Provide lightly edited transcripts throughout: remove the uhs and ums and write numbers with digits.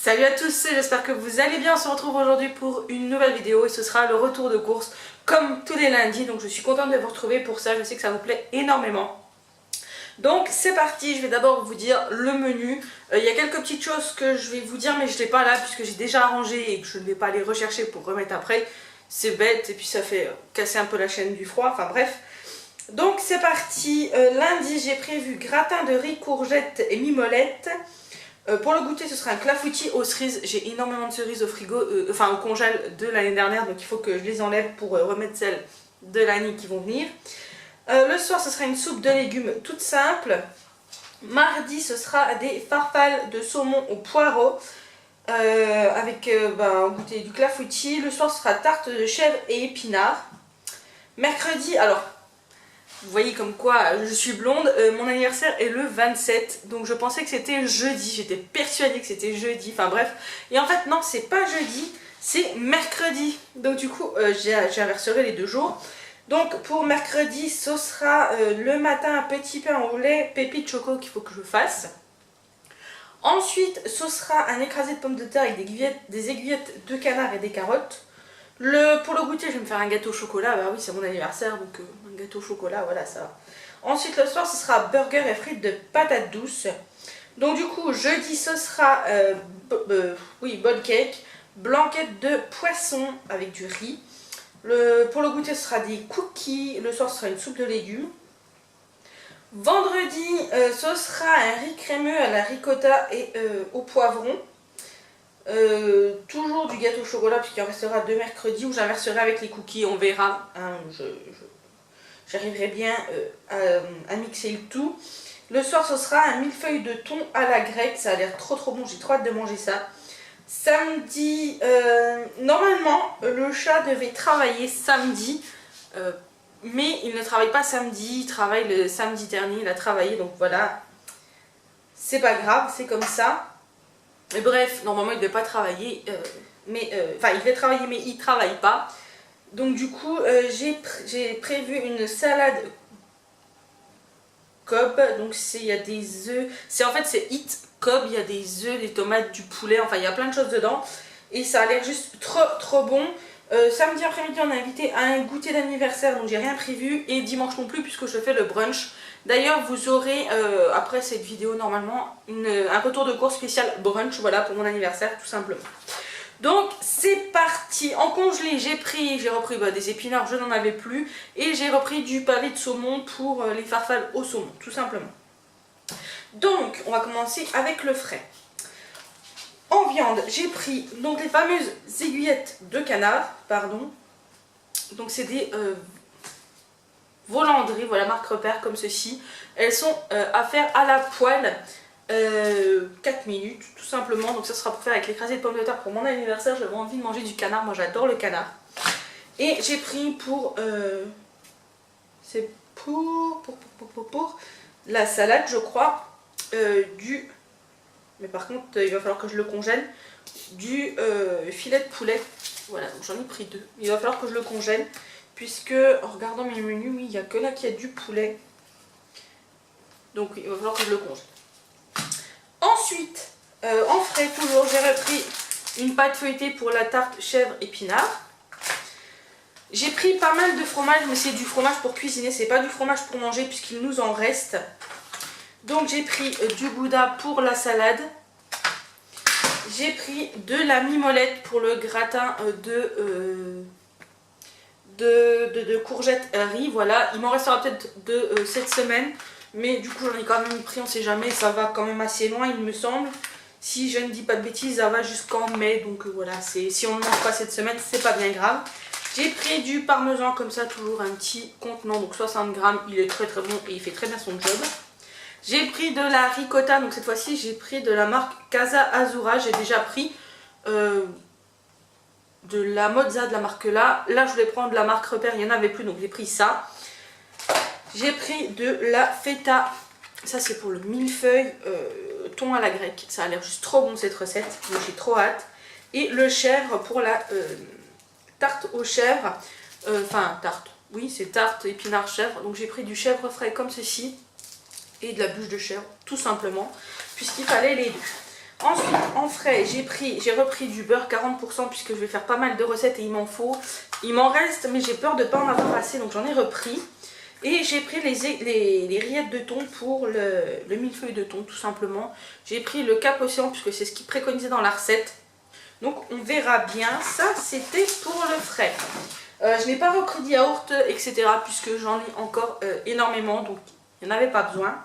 Salut à tous, j'espère que vous allez bien. On se retrouve aujourd'hui pour une nouvelle vidéo et ce sera le retour de course comme tous les lundis. Donc je suis contente de vous retrouver pour ça, je sais que ça vous plaît énormément. Donc c'est parti, je vais d'abord vous dire le menu. Il y a quelques petites choses que je vais vous dire mais je ne l'ai pas là puisque j'ai déjà arrangé et que je ne vais pas les rechercher pour remettre après. C'est bête et puis ça fait casser un peu la chaîne du froid, enfin bref. Donc c'est parti, lundi j'ai prévu gratin de riz, courgettes et mimolette. Pour le goûter ce sera un clafoutis aux cerises. J'ai énormément de cerises au frigo, enfin au congèle de l'année dernière, donc il faut que je les enlève pour remettre celles de l'année qui vont venir. Le soir ce sera une soupe de légumes toute simple. Mardi ce sera des farfales de saumon au poireau avec au goûter du clafoutis. Le soir ce sera tarte de chèvre et épinards. Mercredi, alors vous voyez comme quoi je suis blonde, mon anniversaire est le 27, donc je pensais que c'était jeudi, j'étais persuadée que c'était jeudi, enfin bref. Et en fait non, c'est pas jeudi, c'est mercredi, donc du coup j'inverserai les deux jours. Donc pour mercredi, ce sera le matin un petit pain au lait, pépites choco qu'il faut que je fasse. Ensuite, ce sera un écrasé de pommes de terre avec des aiguillettes de canard et des carottes. Pour le goûter, je vais me faire un gâteau au chocolat. Bah oui, c'est mon anniversaire, donc un gâteau au chocolat, voilà, ça va. Ensuite, le soir, ce sera burger et frites de patates douces. Donc du coup, jeudi, ce sera bonne cake, blanquette de poisson avec du riz. Pour le goûter, ce sera des cookies. Le soir, ce sera une soupe de légumes. Vendredi, ce sera un riz crémeux à la ricotta et au poivron. Toujours du gâteau au chocolat puisqu'il en restera deux mercredis où j'inverserai avec les cookies, on verra. Hein, j'arriverai bien à mixer le tout. Le soir, ce sera un millefeuille de thon à la grecque. Ça a l'air trop bon, j'ai trop hâte de manger ça. Samedi, normalement le chat devait travailler samedi, mais il ne travaille pas samedi, il travaille le samedi dernier, il a travaillé, donc voilà, c'est pas grave, c'est comme ça. Et bref, normalement il ne devait pas travailler, il devait travailler mais il ne travaille pas. Donc du coup j'ai prévu une salade Cobb, donc il y a des œufs, c'est Hit Cobb, il y a des œufs, des tomates, du poulet, enfin il y a plein de choses dedans et ça a l'air juste trop bon. Samedi après-midi on a invité à un goûter d'anniversaire, donc j'ai rien prévu, et dimanche non plus puisque je fais le brunch. D'ailleurs vous aurez après cette vidéo normalement un retour de course spécial brunch, voilà, pour mon anniversaire tout simplement. Donc c'est parti. En congelé j'ai repris des épinards, je n'en avais plus, et j'ai repris du pavé de saumon pour les farfales au saumon tout simplement. Donc on va commencer avec le frais. En viande j'ai pris donc les fameuses aiguillettes de canard, donc c'est des volandrées, voilà, marque repère comme ceci. Elles sont à faire à la poêle, 4 minutes tout simplement, donc ça sera pour faire avec l'écrasé de pommes de terre pour mon anniversaire. J'avais envie de manger du canard, moi j'adore le canard. Et j'ai pris c'est pour la salade je crois, mais par contre il va falloir que je le congèle, du filet de poulet, voilà, donc j'en ai pris deux, il va falloir que je le congèle puisque en regardant mes menus, oui, il n'y a que là qu'il y a du poulet, donc il va falloir que je le congèle. Ensuite, en frais toujours, j'ai repris une pâte feuilletée pour la tarte chèvre épinard. J'ai pris pas mal de fromage, mais c'est du fromage pour cuisiner, c'est pas du fromage pour manger puisqu'il nous en reste. Donc j'ai pris du gouda pour la salade. J'ai pris de la mimolette pour le gratin de courgettes riz, voilà. Il m'en restera peut-être de cette semaine, mais du coup j'en ai quand même pris, on sait jamais, ça va quand même assez loin il me semble. Si je ne dis pas de bêtises, ça va jusqu'en mai, donc voilà, si on ne mange pas cette semaine, c'est pas bien grave. J'ai pris du parmesan comme ça, toujours un petit contenant, donc 60 grammes, il est très bon et il fait très bien son job. J'ai pris de la ricotta, donc cette fois-ci j'ai pris de la marque Casa Azura. J'ai déjà pris de la mozza de la marque là. Là je voulais prendre la marque repère, il n'y en avait plus, donc j'ai pris ça. J'ai pris de la feta, ça c'est pour le millefeuille thon à la grecque. Ça a l'air juste trop bon cette recette, donc j'ai trop hâte. Et le chèvre pour la tarte aux chèvres, oui c'est tarte épinard chèvre. Donc j'ai pris du chèvre frais comme ceci et de la bûche de chèvre tout simplement puisqu'il fallait les deux. Ensuite, en frais, j'ai repris du beurre 40% puisque je vais faire pas mal de recettes et il m'en faut. Il m'en reste, mais j'ai peur de ne pas en avoir assez, donc j'en ai repris. Et j'ai pris les rillettes de thon pour le millefeuille de thon, tout simplement. J'ai pris le Cap Océan puisque c'est ce qui est préconisé dans la recette. Donc on verra bien. Ça, c'était pour le frais. Je n'ai pas repris de yaourt, etc. puisque j'en ai encore énormément, donc il n'y en avait pas besoin.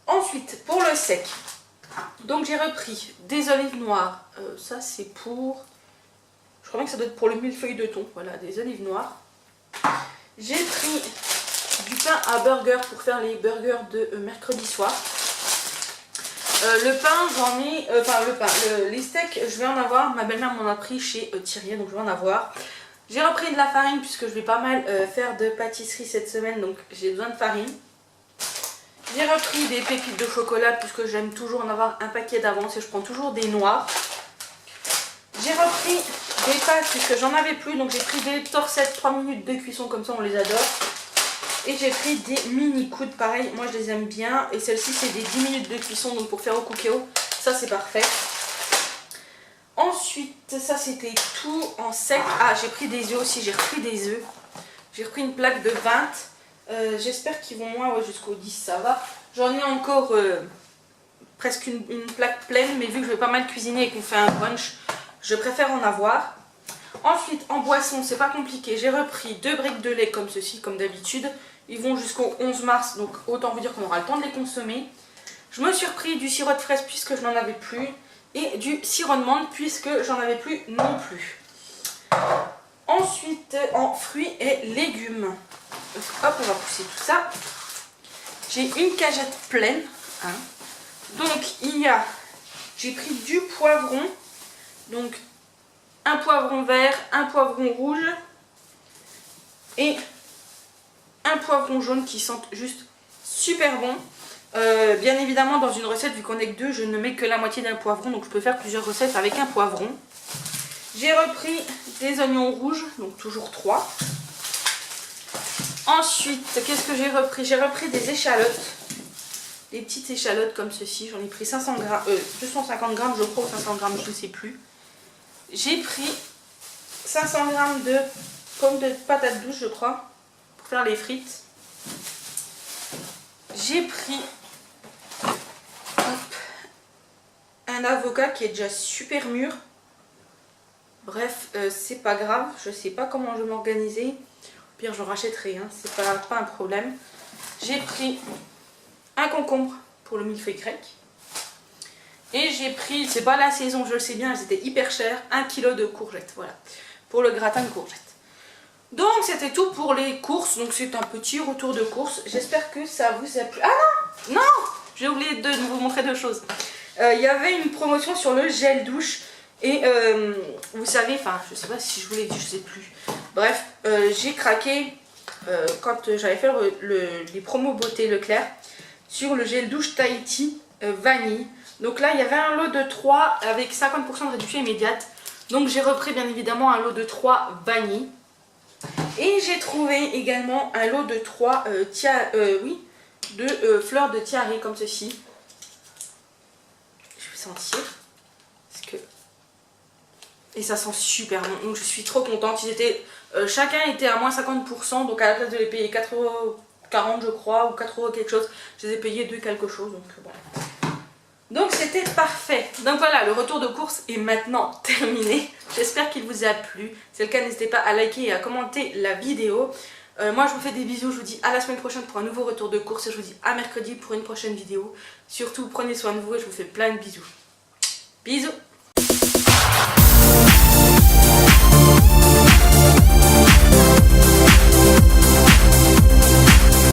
Ensuite, pour le sec. Donc j'ai repris des olives noires, ça c'est pour, je crois bien que ça doit être pour le millefeuille de thon, voilà, des olives noires. J'ai pris du pain à burger pour faire les burgers de mercredi soir. Le pain, j'en ai, les steaks, je vais en avoir, ma belle-mère m'en a pris chez Thierry, donc je vais en avoir. J'ai repris de la farine puisque je vais pas mal faire de pâtisserie cette semaine, donc j'ai besoin de farine. J'ai repris des pépites de chocolat puisque j'aime toujours en avoir un paquet d'avance et je prends toujours des noirs. J'ai repris des pâtes puisque j'en avais plus, donc j'ai pris des torsettes 3 minutes de cuisson, comme ça on les adore. Et j'ai pris des mini coudes, pareil, moi je les aime bien. Et celle-ci c'est des 10 minutes de cuisson, donc pour faire au cookéo, ça c'est parfait. Ensuite, ça c'était tout en sec. Ah, j'ai pris des œufs aussi, j'ai repris des œufs. J'ai repris une plaque de 20. J'espère qu'ils vont moins, ouais, jusqu'au 10 ça va. J'en ai encore presque une plaque pleine, mais vu que je vais pas mal cuisiner et qu'on fait un brunch, je préfère en avoir. Ensuite, en boisson, c'est pas compliqué, j'ai repris 2 briques de lait comme ceci, comme d'habitude. Ils vont jusqu'au 11 mars, donc autant vous dire qu'on aura le temps de les consommer. Je me suis repris du sirop de fraise puisque je n'en avais plus, et du sirop de menthe puisque j'en avais plus non plus. Ensuite, en fruits et légumes, hop, on va pousser tout ça. J'ai une cagette pleine. Hein. Donc, j'ai pris du poivron. Donc, un poivron vert, un poivron rouge et un poivron jaune qui sentent juste super bon. Bien évidemment, dans une recette, vu qu'on n'est que 2, je ne mets que la moitié d'un poivron. Donc, je peux faire plusieurs recettes avec un poivron. J'ai repris des oignons rouges, donc toujours 3. Ensuite, qu'est-ce que j'ai repris? J'ai repris des échalotes. Des petites échalotes comme ceci. J'en ai pris 500 grammes, 250 grammes, je crois, ou 500 grammes, je ne sais plus. J'ai pris 500 grammes de pommes de patates douces, je crois, pour faire les frites. J'ai pris un avocat qui est déjà super mûr. Bref, c'est pas grave, je sais pas comment je vais m'organiser. Au pire, j'en rachèterai, hein, c'est pas un problème. J'ai pris un concombre pour le millefeuille grec. Et j'ai pris, c'est pas la saison, je le sais bien, elles étaient hyper chères, 1 kg de courgettes, voilà, pour le gratin de courgettes. Donc c'était tout pour les courses, donc c'est un petit retour de course. J'espère que ça vous a plu. Ah non, non, j'ai oublié de vous montrer 2 choses. Il y avait une promotion sur le gel douche. Et vous savez, enfin je sais pas si je vous l'ai dit, je sais plus. Bref, j'ai craqué quand j'avais fait les promos beauté Leclerc sur le gel douche Tahiti vanille. Donc là il y avait un lot de 3 avec 50% de réduction immédiate. Donc j'ai repris bien évidemment un lot de 3 vanille. Et j'ai trouvé également un lot de 3 fleurs de tiare comme ceci. Je vais sentir. Parce que... Et ça sent super bon, donc je suis trop contente. Chacun était à moins 50%, donc à la place de les payer 4,40 € je crois, ou 4 € quelque chose, je les ai payés 2 quelque chose, donc bon. Donc c'était parfait. Donc voilà, le retour de course est maintenant terminé. J'espère qu'il vous a plu. Si c'est le cas, n'hésitez pas à liker et à commenter la vidéo. Moi je vous fais des bisous, je vous dis à la semaine prochaine pour un nouveau retour de course, et je vous dis à mercredi pour une prochaine vidéo. Surtout prenez soin de vous et je vous fais plein de bisous. Bisous.